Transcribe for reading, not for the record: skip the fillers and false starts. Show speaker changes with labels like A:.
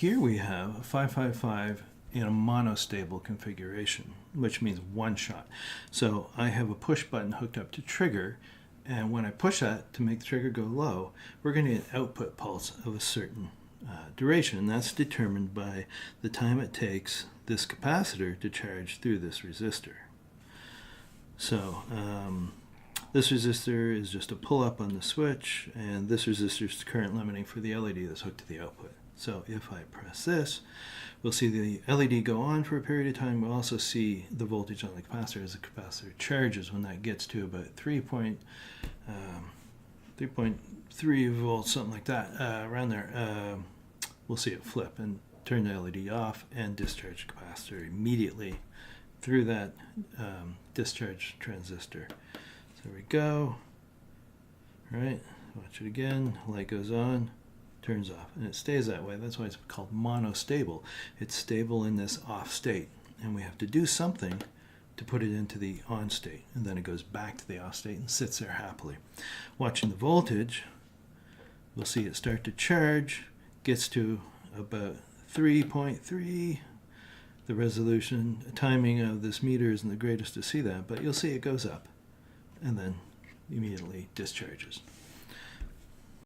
A: here we have a 555 in a monostable configuration, which means one shot. So I have a push button hooked up to trigger, and when I push that to make the trigger go low, we're going to get an output pulse of a certain duration, and that's determined by the time it takes this capacitor to charge through this resistor. So this resistor is just a pull-up on the switch, and this resistor is current limiting for the LED that's hooked to the output. So if I press this, we'll see the LED go on for a period of time. We'll also see the voltage on the capacitor as the capacitor charges. When that gets to about 3.3 volts, something like that, around there, we'll see it flip and turn the LED off and discharge the capacitor immediately through that discharge transistor. So there we go. All right, watch it again. Light goes on, turns off, and it stays that way. That's why it's called monostable. It's stable in this off state, and we have to do something to put it into the on state, and then it goes back to the off state and sits there happily. Watching the voltage, we'll see it start to charge, gets to about 3.3. The resolution, timing of this meter isn't the greatest to see that, but you'll see it goes up and then immediately discharges.